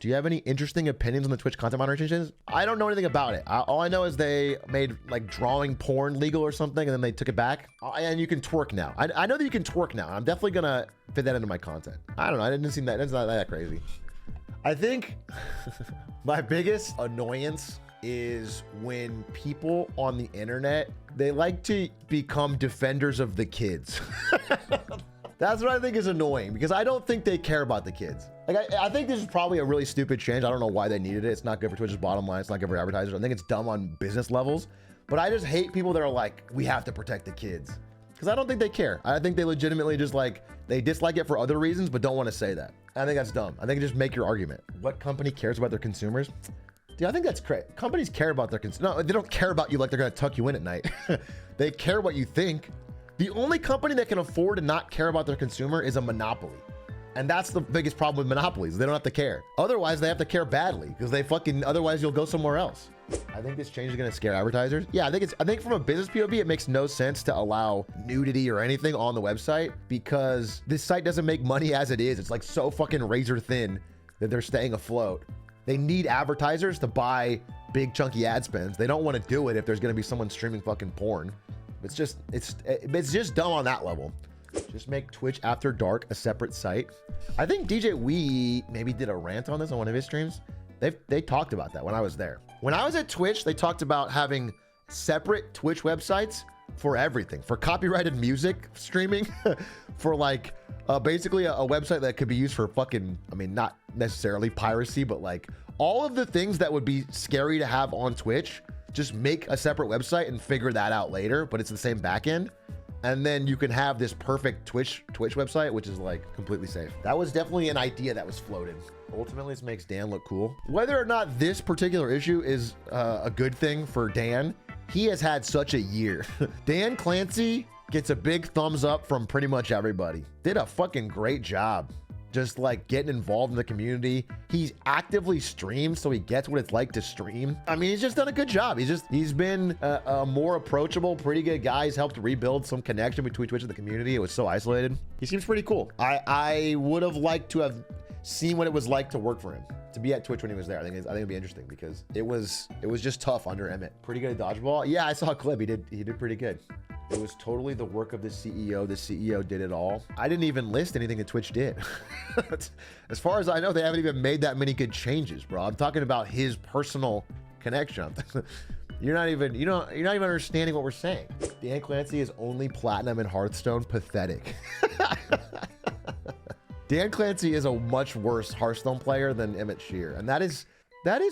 Do you have any interesting opinions on the Twitch content moderation changes? I don't know anything about it. All I know is they made like drawing porn legal or something, and then they took it back. And you can twerk now. I know that you can twerk now. I'm definitely gonna fit that into my content. I don't know. I didn't see that. It's not that crazy. I think my biggest annoyance is when people on the internet, they like to become defenders of the kids. That's what I think is annoying, because I don't think they care about the kids. Like, I think this is probably a really stupid change. I don't know why they needed it. It's not good for Twitch's bottom line. It's not good for advertisers. I think it's dumb on business levels, but I just hate people that are like, we have to protect the kids. Because I don't think they care. I think they legitimately just like, they dislike it for other reasons, but don't want to say that. I think that's dumb. I think just make your argument. What company cares about their consumers? Dude, I think that's crazy. Companies care about their consumers. No, they don't care about you like they're going to tuck you in at night. They care what you think. The only company that can afford to not care about their consumer is a monopoly. And that's the biggest problem with monopolies. They don't have to care. Otherwise, they have to care badly, because they fucking, otherwise you'll go somewhere else. I think this change is going to scare advertisers. Yeah, I think from a business POV, it makes no sense to allow nudity or anything on the website, because this site doesn't make money as it is. It's like so fucking razor thin that they're staying afloat. They need advertisers to buy big chunky ad spends. They don't want to do it if there's going to be someone streaming fucking porn. It's just dumb on that level. Just make Twitch After Dark a separate site. I think DJ Wee maybe did a rant on this on one of his streams. They talked about that when I was there. When I was at Twitch, they talked about having separate Twitch websites for everything, for copyrighted music streaming, for like basically a website that could be used for fucking, I mean, not necessarily piracy, but like all of the things that would be scary to have on Twitch. Just make a separate website and figure that out later, but it's the same backend. And then you can have this perfect Twitch website, which is like completely safe. That was definitely an idea that was floated. Ultimately, this makes Dan look cool. Whether or not this particular issue is a good thing for Dan, he has had such a year. Dan Clancy gets a big thumbs up from pretty much everybody. Did a fucking great job. Just like getting involved in the community. He's actively streamed, so he gets what it's like to stream. I mean, he's just done a good job. He's been a more approachable, pretty good guy. He's helped rebuild some connection between Twitch and the community. It was so isolated. He seems pretty cool. I would have liked to have seen what it was like to work for him, to be at Twitch when he was there. I think it'd be interesting, because it was just tough under Emmett. Pretty good at dodgeball. Yeah, I saw a clip. He did pretty good. It was totally the work of the CEO. The CEO did it all. I didn't even list anything that Twitch did. As far as I know, they haven't even made that many good changes, bro. I'm talking about his personal connection. You're not even understanding what we're saying. Dan Clancy is only platinum in Hearthstone. Pathetic. Dan Clancy is a much worse Hearthstone player than Emmett Shear, and that is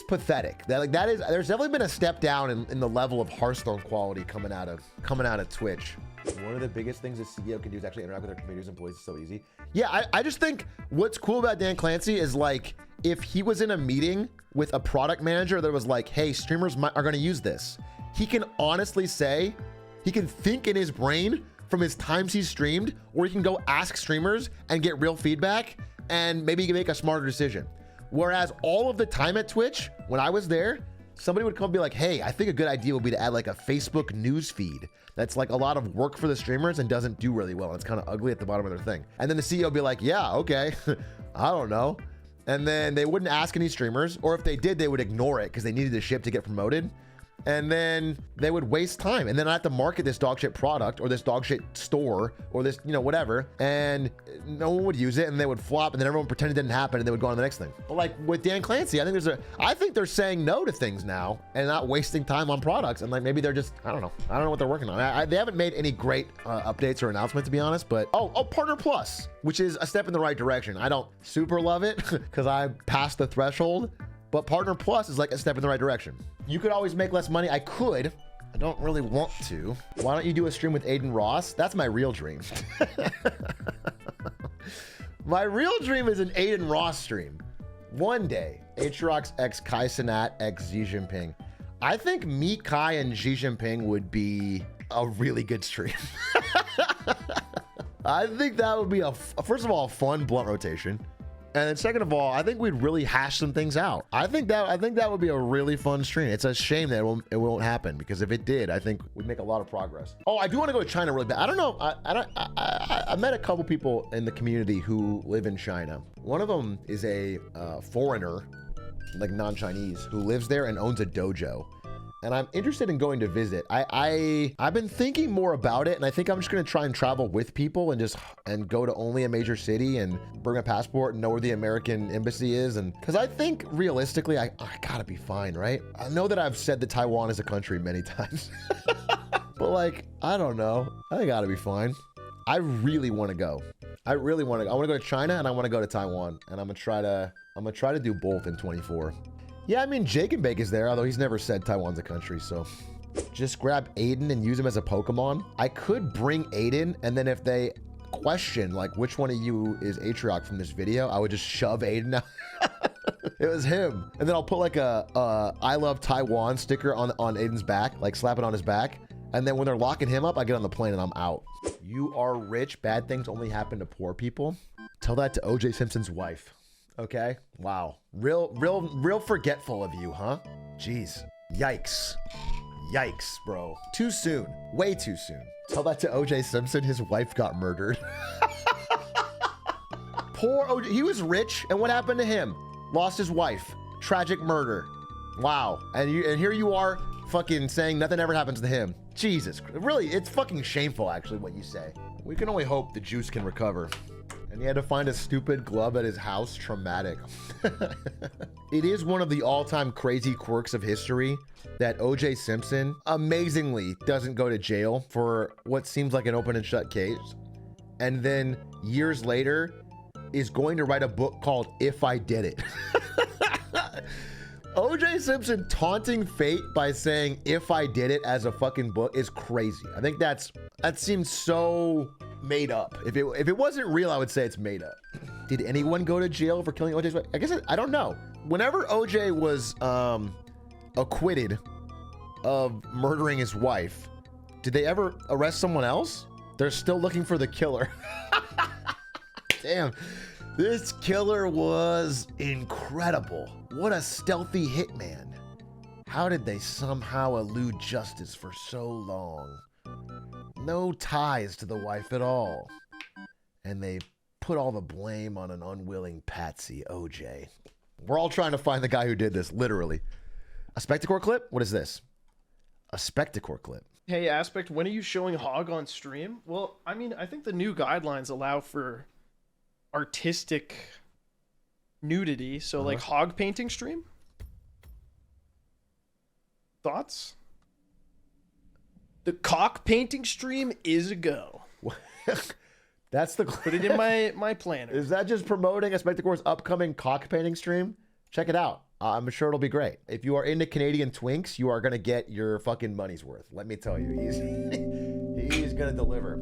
pathetic. There's definitely been a step down in the level of Hearthstone quality coming out of Twitch. One of the biggest things a CEO can do is actually interact with their community's employees. It's so easy. Yeah, I just think what's cool about Dan Clancy is like, if he was in a meeting with a product manager that was like, hey, streamers are going to use this, he can honestly say, he can think in his brain from his times he's streamed, or he can go ask streamers and get real feedback, and maybe he can make a smarter decision. Whereas all of the time at Twitch, when I was there, somebody would come and be like, hey, I think a good idea would be to add like a Facebook news feed. That's like a lot of work for the streamers and doesn't do really well. And it's kind of ugly at the bottom of their thing. And then the CEO would be like, yeah, okay, I don't know. And then they wouldn't ask any streamers, or if they did, they would ignore it because they needed the ship to get promoted. And then they would waste time, and then I have to market this dog shit product or this dog shit store or this, whatever, and no one would use it, and they would flop, and then everyone pretended it didn't happen, and they would go on to the next thing. But like with Dan Clancy, I think they're saying no to things now and not wasting time on products, and like maybe they're just, I don't know what they're working on. They haven't made any great updates or announcements, to be honest. But Partner Plus, which is a step in the right direction. I don't super love it because I passed the threshold. But Partner Plus is like a step in the right direction. You could always make less money. I could. I don't really want to. Why don't you do a stream with Aiden Ross? That's my real dream. My real dream is an Aiden Ross stream. One day, atrioc x Kai Cenat x Xi Jinping. I think me, Kai, and Xi Jinping would be a really good stream. I think that would be first of all, a fun blunt rotation. And then second of all, I think we'd really hash some things out. I think that would be a really fun stream. It's a shame that it won't happen, because if it did, I think we'd make a lot of progress. Oh, I do want to go to China really bad. I don't know. I met a couple people in the community who live in China. One of them is a foreigner, like non-Chinese, who lives there and owns a dojo. And I'm interested in going to visit. I've been thinking more about it, and I think I'm just gonna try and travel with people and go to only a major city and bring a passport and know where the American embassy is. And because I think realistically, I gotta be fine, right? I know that I've said that Taiwan is a country many times, but like, I don't know. I gotta be fine. I really want to go. I want to go to China, and I want to go to Taiwan, and I'm gonna try to do both in 24. Yeah, I mean, Jake and Bake is there, although he's never said Taiwan's a country, so. Just grab Aiden and use him as a Pokemon. I could bring Aiden, and then if they question, like, which one of you is atrioc from this video, I would just shove Aiden out. It was him. And then I'll put like a I love Taiwan sticker on Aiden's back, like slap it on his back. And then when they're locking him up, I get on the plane and I'm out. You are rich. Bad things only happen to poor people. Tell that to OJ Simpson's wife. Okay. Wow. Real forgetful of you, huh? Jeez. Yikes. Yikes, bro. Too soon. Way too soon. Tell that to OJ Simpson. His wife got murdered. Poor OJ. He was rich, and what happened to him? Lost his wife. Tragic murder. Wow. And here you are, fucking saying nothing ever happens to him. Jesus. Really, it's fucking shameful, actually, what you say. We can only hope the juice can recover. And he had to find a stupid glove at his house. Traumatic. It is one of the all-time crazy quirks of history that OJ Simpson amazingly doesn't go to jail for what seems like an open and shut case. And then years later is going to write a book called If I Did It. OJ Simpson taunting fate by saying "if I did it" as a fucking book is crazy. I think that seems so made up. If it wasn't real, I would say it's made up. Did anyone go to jail for killing OJ's wife? I guess I don't know. Whenever OJ was acquitted of murdering his wife, did they ever arrest someone else? They're still looking for the killer. Damn. This killer was incredible. What a stealthy hitman. How did they somehow elude justice for so long? No ties to the wife at all. And they put all the blame on an unwilling patsy, OJ. We're all trying to find the guy who did this, literally. A Spectacore clip? What is this? A Spectacore clip. Hey, Aspect, when are you showing Hog on stream? Well, I mean, I think the new guidelines allow for artistic nudity, so like hog painting stream. Thoughts? The cock painting stream is a go. That's the put it in my planner. Is that just promoting a Spectacore's upcoming cock painting stream? Check it out. I'm sure it'll be great. If you are into Canadian twinks, you are gonna get your fucking money's worth. Let me tell you, he's gonna deliver.